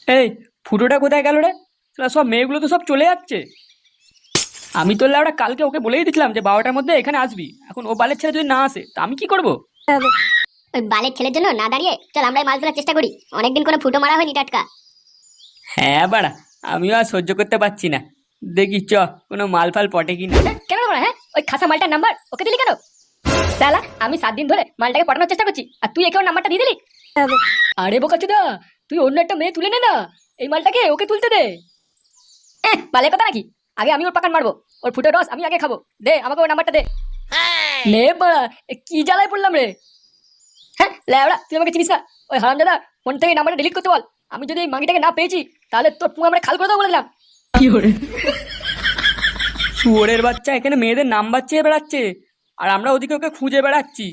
এই ফুটোটা কোথায় গেল রে? শালা সব মেয়েগুলো তো সব চলে যাচ্ছে। আমি তো ল্যাওড়া কালকে ওকে বলেই দিয়েছিলাম যে 12টার মধ্যে এখানে আসবি। এখন ও বালের ছেলে যদি না আসে তা আমি কি করব? ওই বালের ছেলের জন্য না দাঁড়িয়ে চল আমরাই মাছ ধরার চেষ্টা করি। অনেকদিন কোনো ফুটো মারা হয়নি টাটকা। হ্যাঁ বাড়া, আমিও আর সহ্য করতে পারছি না। দেখি চ কোনো মাল ফাল পটে কিনা। কেন বলা? হ্যাঁ, ওই খাসা মালটার নাম্বার ওকে দিলি কেন? সালা, আমি 7 দিন ধরে মালটাকে পটানোর চেষ্টা করছি আর তুই একে ওর নাম্বারটা দিয়ে দিলি। আরে বোকাচোদা, তুই অন্য একটা মেয়ে তুলে নে না, এই মালটাকে ওকে তুলতে দে। বালের কথা নাকি? আগে আমি ওর পাকান মারবো, ওর ফুটো রস আমি আগে খাবো। দে আমাকে ওর নাম্বারটা দে। নে বাড়া, কি জ্বালায় পড়লাম রে। হ্যাঁ লেওড়া, তুই আমাকে চিনিস না? ওই হারামজাদা ফোন থেকে নাম্বারটা ডিলিট করতে বল। আমি যদি এই মাগিটাকে না পেয়েছি তাহলে তোর পুরো আমরা খাল করে দেবো বলে দিলাম। কি করে? শুয়োরের বাচ্চা এখানে মেয়েদের নাম্বার চেয়ে বেড়াচ্ছে আর আমরা ওদিকে ওকে খুঁজে বেড়াচ্ছি।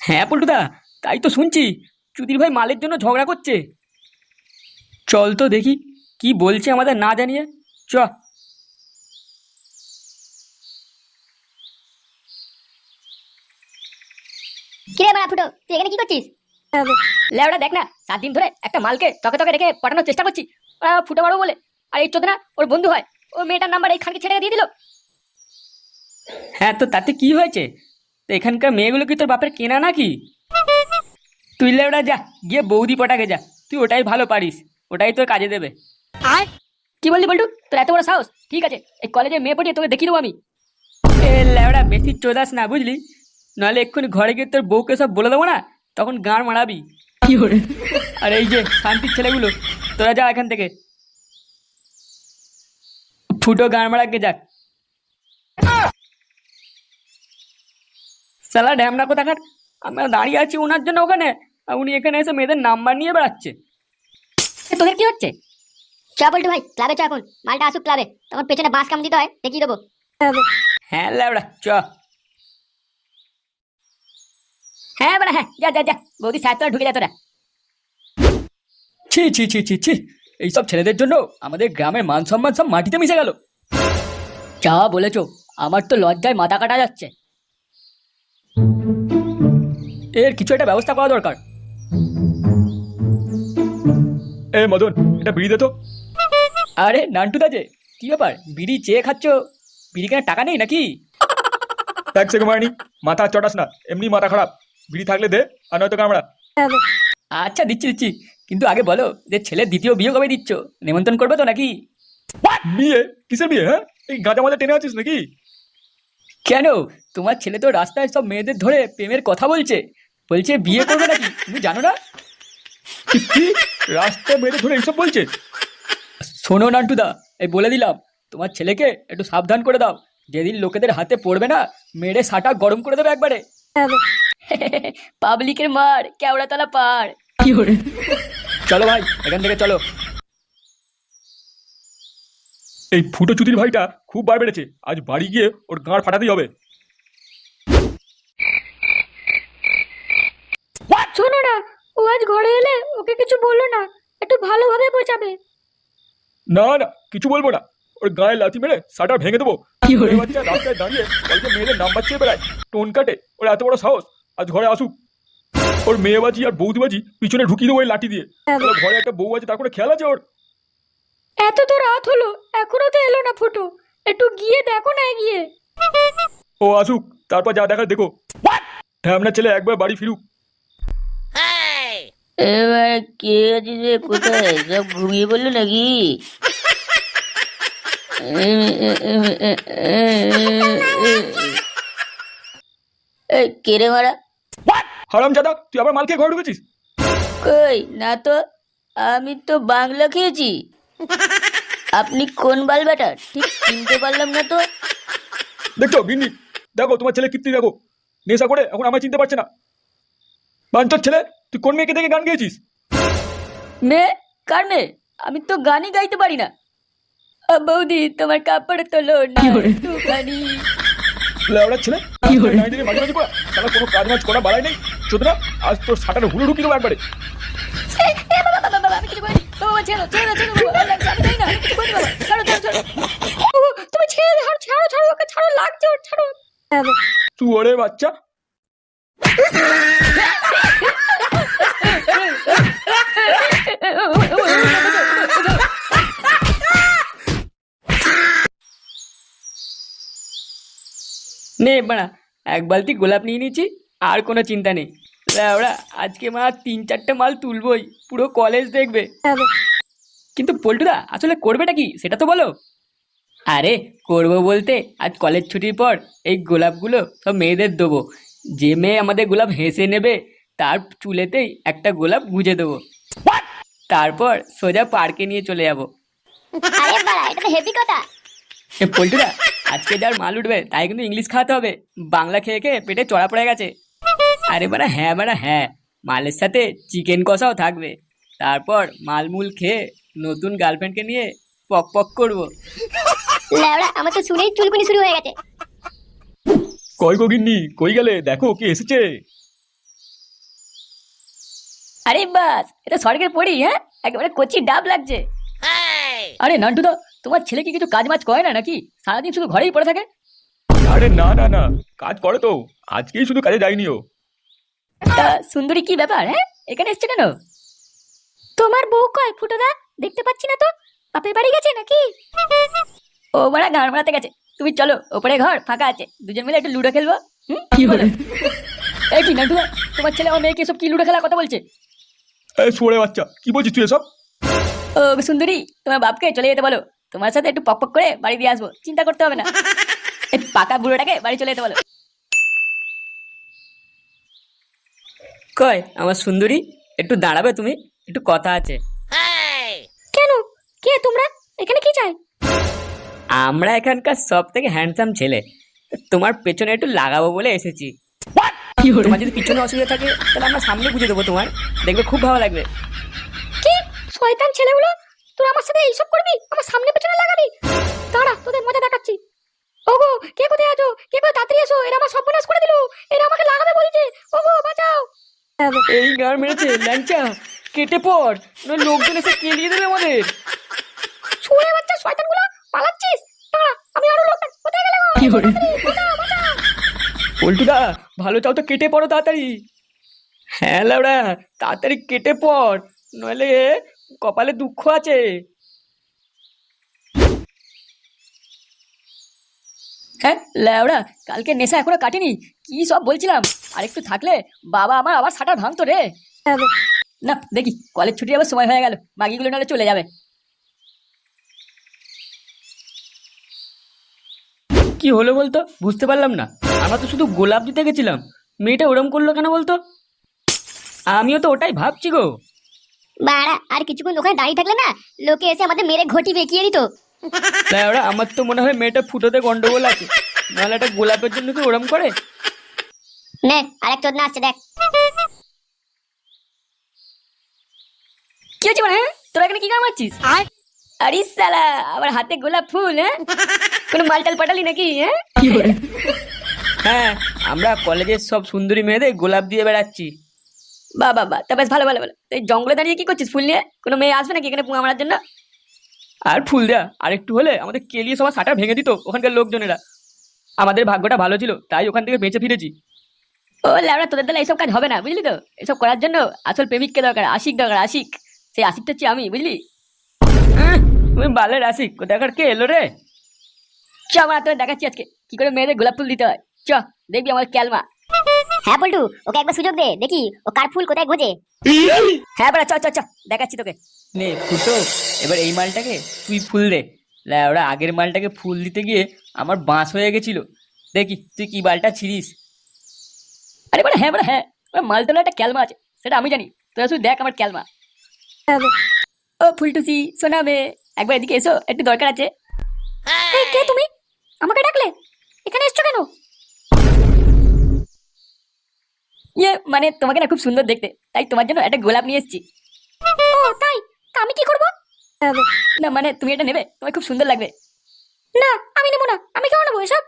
হ্যাঁ পল্টুদা, তাই তো শুনছি। চুদির ভাই মালের জন্য ঝগড়া করছে। চল তো দেখি কি বলছে আমাদের না জানিয়ে। চ। কিরে বাড়া ফুটো, তুই এখানে কি করছিস? লেওড়া দেখ না, 7 দিন ধরে একটা মালকে তকে তকে রেখে পটানোর চেষ্টা করছি ফুটো মারবো বলে। আর এই চোদনা ওর বন্ধু হয়, ও মেয়েটার নাম্বার এই খানকে ছেড়ে দিয়ে দিল। হ্যাঁ তো তাতে কি হয়েছে? তো এখানকার মেয়েগুলো কি তোর বাপের কেনা নাকি? তুই লেওড়া যা, গিয়ে বৌদি পটাকে যা। তুই ওটাই ভালো পারিস, ওটাই তোর কাজে দেবে। কি বললি বল্টু? তোর এত বড় সাহস? ঠিক আছে, এই কলেজে মেয়ে পটিয়ে তোকে দেখিয়ে দেবো আমি। এ লেওড়া বেশি চোদাস না বুঝলি, নাহলে এক্ষুনি ঘরে গিয়ে তোর বউকে সব বলে দেবো না, তখন গাঁড় মারাবি। কি করে? আর এই যে শান্তির ছেলেগুলো, তোরা যা এখান থেকে। ফুটো গাঁড় মারাকে যাক। সালা ড্যামনা কোথাকার, আমরা দাঁড়িয়ে আছি ওনার জন্য ওখানে, আর উনি এখানে এসে মেয়েদের নাম্বার নিয়ে বেড়াচ্ছে। তোদের কি হচ্ছে? চ বল্টু ভাই, ক্লাবে চ, এখন মালটা আসুক ক্লাবে, তখন পেছনে বাঁশ কাম দিতে হয় দেখিয়ে দেবো। হ্যাঁ লেওড়া চ। হ্যাঁ বাড়া হ্যাঁ, যা যা যা, বৌদি সাথে তোরা ঢুকে যা তোরা। ছি ছি ছি ছি ছি, এইসব ছেলেদের জন্য আমাদের গ্রামের মান সম্মান সব মাটিতে মিশে গেল। যা বলেছো, আমার তো লজ্জায় মাথা কাটা যাচ্ছে। এর কিছু একটা ব্যবস্থা করা দরকার। এ মদন, এটা বিড়ি দে তো। আরে নান্টুদা যে, কি ব্যাপার বিড়ি চেয়ে খাচ্ছ? বিড়ি কেনার টাকা নেই নাকি? এক সেকেন্ড মারানি, মাথা চটাস না, এমনি মাথা খারাপ। বিড়ি থাকলে দে, আর নয়তো কামড়া। আচ্ছা দিচ্ছি দিচ্ছি, কিন্তু আগে বলো যে ছেলের দ্বিতীয় বিয়ে কবে দিচ্ছ? নেমন্তন্ন করবে তো নাকি? বিয়ে? কিসের বিয়ে? হ্যাঁ, এই গাঁজা মাজা টেনে আছিস নাকি? কেন, তোমার ছেলে তো রাস্তায় সব মেয়েদের ধরে প্রেমের কথা বলছে, বলছে বিয়ে করবে নাকি, তুমি জানো না? কি? রাস্তায় মেরে ধরে এইসব বলছে? শোনো নান্টুদা, এই বলে দিলাম, তোমার ছেলেকে একটু সাবধান করে দাও। যেদিন লোকেদের হাতে পড়বে না, মেরে সাটা গরম করে দেবে একবারে। পাবলিকের মার কেওড়াতলা পার। কি করে? চলো ভাই এখান থেকে চলো। এই ফুটো চুদির ভাইটা খুব বার বেড়েছে, আজ বাড়ি গিয়ে ওর গাঁড় ফাটাতেই হবে। শোনো না, ও আজ ঘরে এলে ওকে কিছু বলো না, একটু ভালোভাবে বোঝাবে। না না, কিছু বলবো না। ওর গায়ে লাথি মেরে সাটা ভেঙে দেবো। কি করে? ওই বাচ্চা রাস্তায় দাঁড়িয়ে কালকে মেয়েদের নাম্বার চেয়ে বেড়ায়, টোন কাটে। ওর এত বড় সাহস, আজ ঘরে আসুক। ওর মেয়েবাজি আর বৌদিবাজি পিছনে ঢুকিয়ে দেবো ওই লাঠি দিয়ে। তাহলে ঘরে একটা বউ আছে, তার কোনো খেয়াল আছে ওর? এত তো রাত হলো, এখনো তো এলো না ফুটো, একটু গিয়ে দেখো না গিয়ে। ও আসুক, তারপর যা দেখা দেখো। আপনার ছেলে একবার বাড়ি ফিরুক। এবার কে আছিস রে? কোথায় সব ঘুমিয়ে পড়লো নাকি? এই কে রে মারা? হারাম জাদা, তুই আবার মাল খেয়ে ঘরে ঢুকেছিস? কই না তো, আমি তো বাংলা খেয়েছি। আপনি কোন বাল বেটা ঠিক চিনতে পারলাম না তো। দেখছো বিন্নি, দেখো তোমার ছেলে কীর্তি দেখো, নেশা করে এখন আমায় চিনতে পারছে না। বাঞ্চর ছেলে, তুই কোন মেয়েকে দেখে গান গেয়েছিস? মেয়ে? কার মেয়ে? আমি তো গানই গাইতে পারি না। বৌদি তোমার কাপড় তোলো না একটুখানি। লেওড়ার ছেলে, মাঝে মাঝে পড়া, তাহলে কোনো কাজ মাজ করা বাড়াই নেই। চোদনা, আজ তোর সাটারে হুড়ো ঢুকিয়ে দেবো একবারে। আমি কিছু করিনি বাবা, ছেড়ো ছেড়ো ছেড়ো বাবা, আমি জানি না, আমি কিছু করিনি বাবা, ছাড়ো ছাড়ো ছাড়ো। তুমি ছেড়ে দাও, ছাড়ো ছাড়ো ওকে, ছাড়ো, লাগছে ওর, ছাড়ো। তুই ওরে বাচ্চা। বাড়া, এক বালতি গোলাপ নিয়ে নিয়েছি, আর কোনো চিন্তা নেই। ওরা আজকে মা 3-4টে মাল তুলবই, পুরো কলেজ দেখবে। কিন্তু পল্টুদা আসলে করবেটা কি সেটা তো বলো। আরে করবো বলতে, আজ কলেজ ছুটির পর এই গোলাপগুলো সব মেয়েদের দেবো। যে মেয়ে আমাদের গোলাপ হেসে নেবে তার চুলেতেই একটা গোলাপ গুঁজে দেবো, তারপর সোজা পার্কে নিয়ে চলে যাবো। আরে বাড়া, এটা তো হেভি কথা। পল্টুদা, আজকে যার মাল উঠবে তাই কিন্তু ইংলিশ খাওয়াতে হবে, বাংলা খেয়ে খেয়ে পেটে চড়া পড়ে গেছে। আরে বাড়া হ্যাঁ, মালের সাথে চিকেন কষাও থাকবে। তারপর মালমুল খেয়ে নতুন গার্লফ্রেন্ডকে নিয়ে পক পক করবো। লেওড়া, আমার তো শুনেই চুলকুনি শুরু হয়ে গেছে। কই গো গিন্নি, কই গেলে? দেখো কে এসেছে। আরে বাস, এটা স্বর্গের পড়ি, হ্যাঁ একেবারে কচি ডাব লাগছে। আরে নান্টুদা, তোমার ছেলে কি কিছু কাজ মাজ করে না নাকি? সারাদিন শুধু ঘরেই পড়ে থাকে। আরে না না না, কাজ করে তো, আজকেই শুধু কাজে যায়নি ও। তা সুন্দরী কি ব্যাপার, হ্যাঁ এখানে এসছে কেন? তোমার বউ কয় ফুটোদা? দেখতে পাচ্ছি না তো, বাপের বাড়ি গেছে নাকি? ও বড়া গান মারাতে গেছে। তুমি চলো, ওপরে ঘর ফাঁকা আছে, দুজন মিলে একটু লুডো খেলবো। কি বলে? এই কি নান্টুদা, তোমার ছেলে আমার মেয়েকে সব কি লুডো খেলার কথা বলছে? এই শুয়োরের বাচ্চা, কি বলছিস তুই এসব? ও সুন্দরী, তোমার বাপকে চলে যেতে বলো, তোমার সাথে একটু পক পক করে বাড়ি দিয়ে আসবো, চিন্তা করতে হবে না। এই পাকা বুড়োটাকে বাড়ি চলে যেতে বলো। কয় আমার সুন্দরী, একটু দাঁড়াবে তুমি? একটু কথা আছে। কেন, কে তোমরা? এখানে কি চাই? আমরা এখানকার সব থেকে হ্যান্ডসাম ছেলে, তোমার পেছনে একটু লাগাবো বলে এসেছি। তোমার যদি পিছনে অসুবিধা থাকে তাহলে আমরা সামনে বুঝে দেবো, তোমার দেখবে খুব ভালো লাগবে। কি শয়তান ছেলেগুলো, তোরা আমার সাথে এইসব করবি? আমার সামনে পেছনে লাগাবি? দাঁড়া, তোদের মজা দেখাচ্ছি। ওগো, কে কোথায় আছো? কে কোথায়? তাড়াতাড়ি এসো, এরা আমার সর্বনাশ করে দিল। এরা আমাকে লাগাবে বলছে। ওগো বাঁচাও। এই গান মেরেছে ল্যাংচা, কেটে পড়, নইলে লোকজন এসে কেলিয়ে দেবে আমাদের। শুয়ে বাচ্চা শয়তানগুলো, পালাচ্ছিস? দাঁড়া, আমি আরো লোক, কোথায় গেলে? পল্টুদা, ভালো চাও তো কেটে পড়ো তাড়াতাড়ি। হ্যাঁ লাউড়া, তাড়াতাড়ি কেটে পড়, নইলে কপালে দুঃখ আছে। হ্যাঁ ল্যাওড়া, কালকে নেশা এখনো কাটেনি, কি সব বলছিলাম। আর একটু থাকলে বাবা আমার আবার সাটার ভাঙতো রে। না দেখি, কলেজ ছুটি আবার সময় হয়ে গেল, বাকিগুলো নাহলে চলে যাবে। কি হলো বলতো, বুঝতে পারলাম না। আমরা তো শুধু গোলাপ দিতে গেছিলাম, মেয়েটা ওরম করলো কেন বলতো? আমিও তো ওটাই ভাবছি গো। বাড়া, আর কিছুক্ষণ ওখানে দাঁড়িয়ে থাকলে না, লোকে এসে আমাদের মেরে ঘটি বেঁকিয়ে দিত। তাই ওরা, আমার তো মনে হয় মেয়েটা ফুটোতে গন্ডগোল আছে, নাহলে একটা গোলাপের জন্য কি ওরম করে? নে, আরেক চোদনা আসছে দেখ। কি হয়েছে মানে, হ্যাঁ তোরা এখানে কি কাম করছিস? আরে সালা, আবার হাতে গোলাপ ফুল, হ্যাঁ কোনো মালটাল পাটালি নাকি? হ্যাঁ হ্যাঁ, আমরা কলেজের সব সুন্দরী মেয়েদের গোলাপ দিয়ে বেড়াচ্ছি। বা বাবা, তা বেশ ভালো ভালো ভালো। এই জঙ্গলে দাঁড়িয়ে কি করছিস ফুল নিয়ে? কোনো মেয়ে আসবে নাকি এখানে পুঙা মারার জন্য? আর ফুল দেয়া আর একটু হলে আমাদের কেলিয়ে সবার সাটা ভেঙে দিত ওখানকার লোকজনেরা। আমাদের ভাগ্যটা ভালো ছিল তাই ওখান থেকে বেঁচে ফিরেছি। ও ল্যাবড়া, তোদের দ্বারা এইসব কাজ হবে না, বুঝলি তো? এসব করার জন্য আসল প্রেমিককে দরকার, আশিক দরকার, আশিক। সেই আশিকটা হচ্ছে আমি, বুঝলি? তুমি বালের আসিক, কোথাকার কে এলো রে? চ, আমরা তোদের দেখাচ্ছি আজকে কি করে মেয়েদের গোলাপ ফুল দিতে হয়। চ, দেখবি আমার ক্যালমা। হ্যাঁ পল্টু, ওকে একবার সুযোগ দে, দেখি ও কার ফুল কোথায় গোজে। হ্যাঁ বড়া, চ চ চ, দেখাচ্ছি তোকে। নে ফুটো, এবার এই মালটাকে তুই ফুল দে। ওরা আগের মালটাকে ফুল দিতে গিয়ে আমার বাঁশ হয়ে গেছিল, দেখি তুই কি বালটা ছিড়িস। আরে বড়া হ্যাঁ বড়া হ্যাঁ, মালতলা একটা ক্যালমা আছে, সেটা আমি জানি। তোরা শুধু দেখ আমার ক্যালমা। ও ফুলটুসি সোনা মেয়ে, একবার এদিকে এসো, একটু দরকার আছে। এই, কে তুমি? আমাকে ডাকলে? এখানে এসছো কেন? ইয়ে মানে তোমাকে না খুব সুন্দর দেখতে, তাই তোমার জন্য একটা গোলাপ নিয়ে এসেছি। ও তাই? তা আমি কি করবো? না মানে তুমি এটা নেবে, তোমার খুব সুন্দর লাগবে। না, আমি নেবো না। আমি কেন নেবো এসব?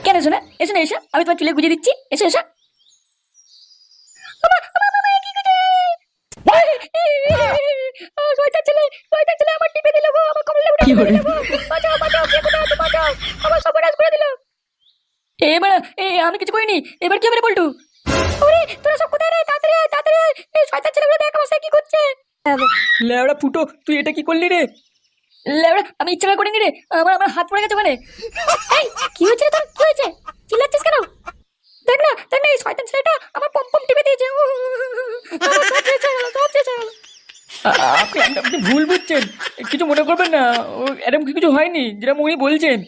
কেন শোনা, এসো না এসো, আমি তোমার চুলে গুজে দিচ্ছি, এসো এসো। শয়তান ছেলে, শয়তান ছেলে আমার টিপে দিল গো, আমার কমলে উঠে দিল গো। বাঁচাও বাঁচাও, কে কোথায় আছো? বাঁচাও, আমার সর্বনাশ করে দিল। এবার আমি কিছু করিনি, এবার কি হবে রে পল্টু? ওরে, তোরা সব কোথায় রে? তাড়াতাড়ি আয়, তাড়াতাড়ি আয়। এই শয়তান ছেলেগুলো দেখ অবস্থা কি করছে। লেওড়া ফুটো, তুই এটা কি করলি রে? লেবড়া, আমি ইচ্ছা করে করিনি রে, আমার আমার হাত পড়ে গেছে ওখানে। এই, কি হয়েছে তোর? কি হয়েছে? আপনি ভুল বুঝছেন, কিছু মনে করবেন না, ও এরকম কিছু হয়নি যেরকম উনি বলছেন।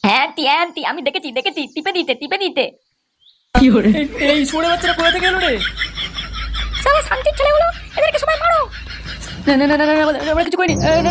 হ্যাঁ আন্টি আমি দেখেছি টিপে দিতে এই ছোড়ে বাচ্চারা কোথা থেকে এলো রে? শালা শান্তির ছেলেগুলো, এদেরকে সবাই মারো। না আমরা কিছু করিনি। না